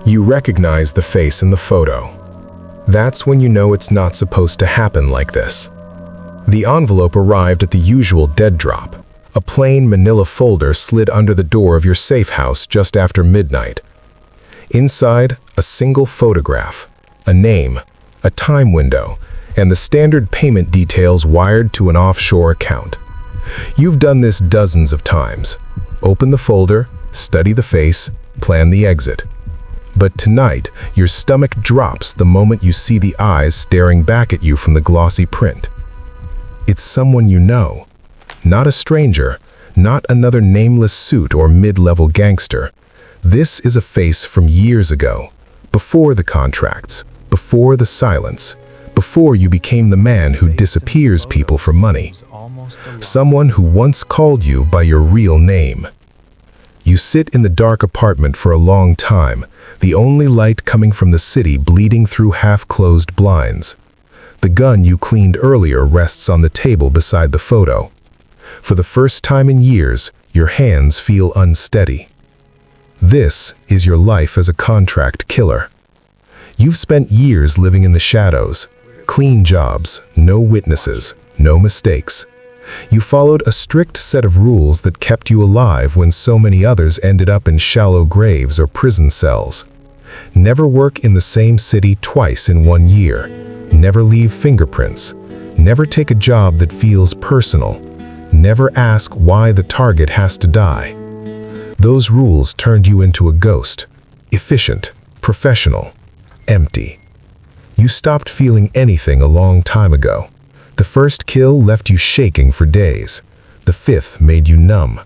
You recognize the face in the photo. That's when you know it's not supposed to happen like this. The envelope arrived at the usual dead drop. A plain manila folder slid under the door of your safe house just after midnight. Inside, a single photograph, a name, a time window, and the standard payment details wired to an offshore account. You've done this dozens of times. Open the folder, study the face, plan the exit. But tonight, your stomach drops the moment you see the eyes staring back at you from the glossy print. It's someone you know. Not a stranger, not another nameless suit or mid-level gangster. This is a face from years ago, before the contracts, before the silence, before you became the man who disappears people for money. Someone who once called you by your real name. You sit in the dark apartment for a long time, the only light coming from the city bleeding through half-closed blinds. The gun you cleaned earlier rests on the table beside the photo. For the first time in years, your hands feel unsteady. This is your life as a contract killer. You've spent years living in the shadows, clean jobs, no witnesses, no mistakes. You followed a strict set of rules that kept you alive when so many others ended up in shallow graves or prison cells. Never work in the same city twice in 1 year. Never leave fingerprints. Never take a job that feels personal. Never ask why the target has to die. Those rules turned you into a ghost. Efficient, professional, empty. You stopped feeling anything a long time ago. The first kill left you shaking for days. The fifth made you numb.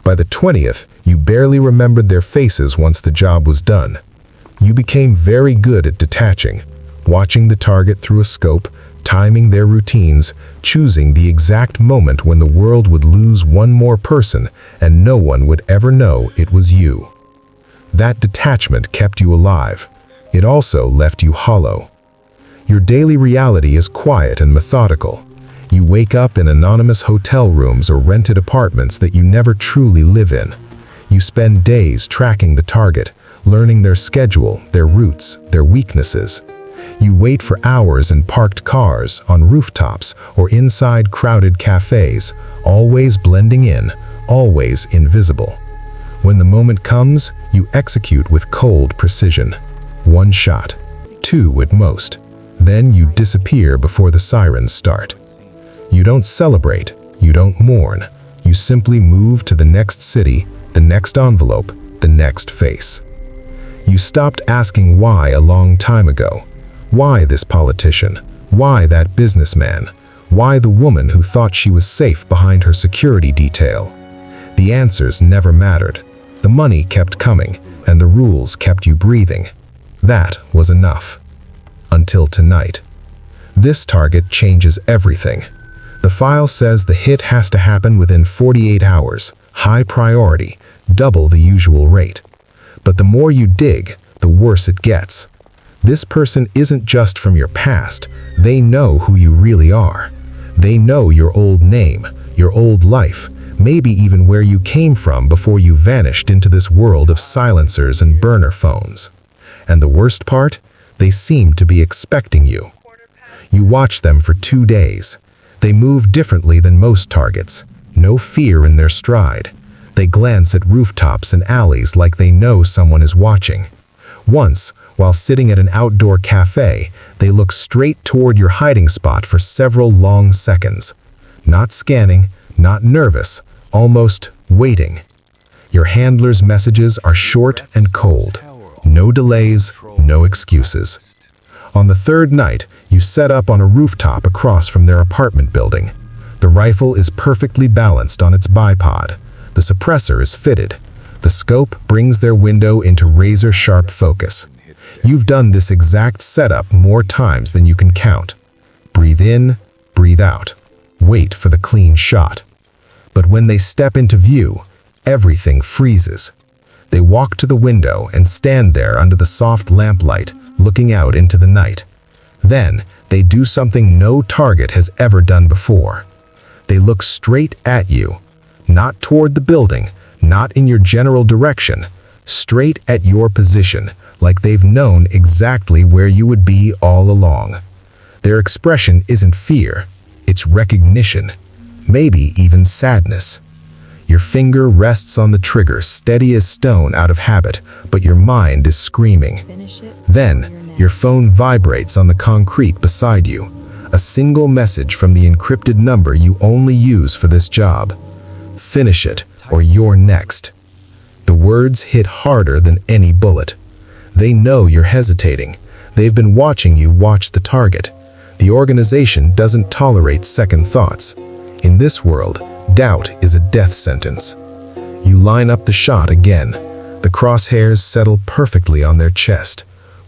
By the 20th, you barely remembered their faces once the job was done. You became very good at detaching, watching the target through a scope, timing their routines, choosing the exact moment when the world would lose one more person and no one would ever know it was you. That detachment kept you alive. It also left you hollow. Your daily reality is quiet and methodical. You wake up in anonymous hotel rooms or rented apartments that you never truly live in. You spend days tracking the target, learning their schedule, their routes, their weaknesses. You wait for hours in parked cars, on rooftops, or inside crowded cafes, always blending in, always invisible. When the moment comes, you execute with cold precision. 1 shot, 2 at most. Then you disappear before the sirens start. You don't celebrate, you don't mourn. You simply move to the next city, the next envelope, the next face. You stopped asking why a long time ago. Why this politician? Why that businessman? Why the woman who thought she was safe behind her security detail? The answers never mattered. The money kept coming, and the rules kept you breathing. That was enough. Until tonight. This target changes everything. The file says the hit has to happen within 48 hours, high priority, double the usual rate. But the more you dig, the worse it gets. This person isn't just from your past, they know who you really are. They know your old name, your old life, maybe even where you came from before you vanished into this world of silencers and burner phones. And the worst part? They seem to be expecting you. You watch them for 2 days. They move differently than most targets. No fear in their stride. They glance at rooftops and alleys like they know someone is watching. Once, while sitting at an outdoor cafe, they look straight toward your hiding spot for several long seconds. Not scanning, not nervous, almost waiting. Your handler's messages are short and cold. No delays, no excuses. On the 3rd night, you set up on a rooftop across from their apartment building. The rifle is perfectly balanced on its bipod. The suppressor is fitted. The scope brings their window into razor-sharp focus. You've done this exact setup more times than you can count. Breathe in, breathe out. Wait for the clean shot. But when they step into view, everything freezes. They walk to the window and stand there under the soft lamplight, looking out into the night. Then, they do something no target has ever done before. They look straight at you, not toward the building, not in your general direction, straight at your position, like they've known exactly where you would be all along. Their expression isn't fear, it's recognition, maybe even sadness. Your finger rests on the trigger, steady as stone out of habit, but your mind is screaming. Then, your phone vibrates on the concrete beside you. A single message from the encrypted number you only use for this job. Finish it, or you're next. The words hit harder than any bullet. They know you're hesitating. They've been watching you watch the target. The organization doesn't tolerate second thoughts. In this world, doubt is a death sentence. You line up the shot again. The crosshairs settle perfectly on their chest.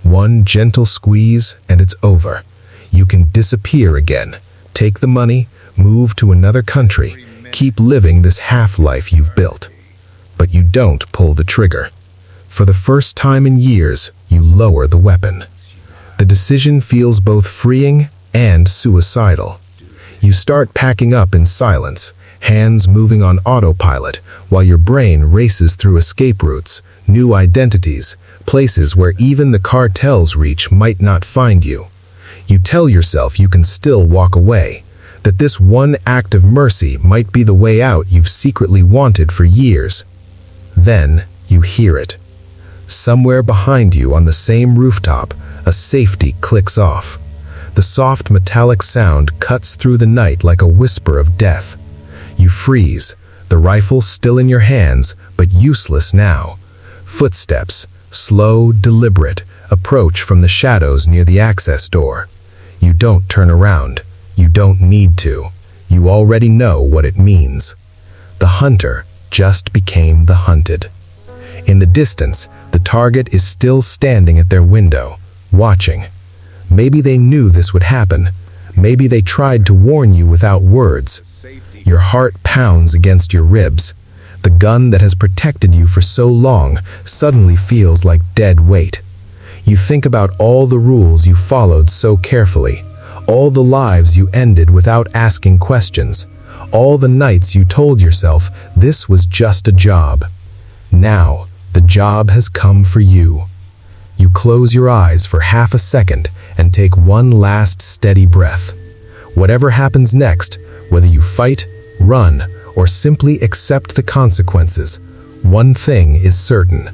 One gentle squeeze, and it's over. You can disappear again, take the money, move to another country, keep living this half-life you've built. But you don't pull the trigger. For the first time in years, you lower the weapon. The decision feels both freeing and suicidal. You start packing up in silence, hands moving on autopilot, while your brain races through escape routes, new identities, places where even the cartel's reach might not find you. You tell yourself you can still walk away, that this one act of mercy might be the way out you've secretly wanted for years. Then you hear it. Somewhere behind you on the same rooftop, a safety clicks off. The soft metallic sound cuts through the night like a whisper of death. You freeze, the rifle still in your hands, but useless now. Footsteps, slow, deliberate, approach from the shadows near the access door. You don't turn around. You don't need to. You already know what it means. The hunter just became the hunted. In the distance, the target is still standing at their window, watching. Maybe they knew this would happen. Maybe they tried to warn you without words. Your heart pounds against your ribs. The gun that has protected you for so long suddenly feels like dead weight. You think about all the rules you followed so carefully, all the lives you ended without asking questions, all the nights you told yourself this was just a job. Now, the job has come for you. You close your eyes for half a second and take one last steady breath. Whatever happens next, whether you fight, run, or simply accept the consequences, one thing is certain.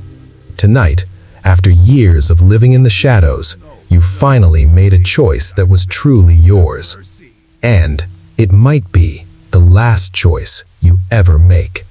Tonight, after years of living in the shadows, you finally made a choice that was truly yours. And it might be the last choice you ever make.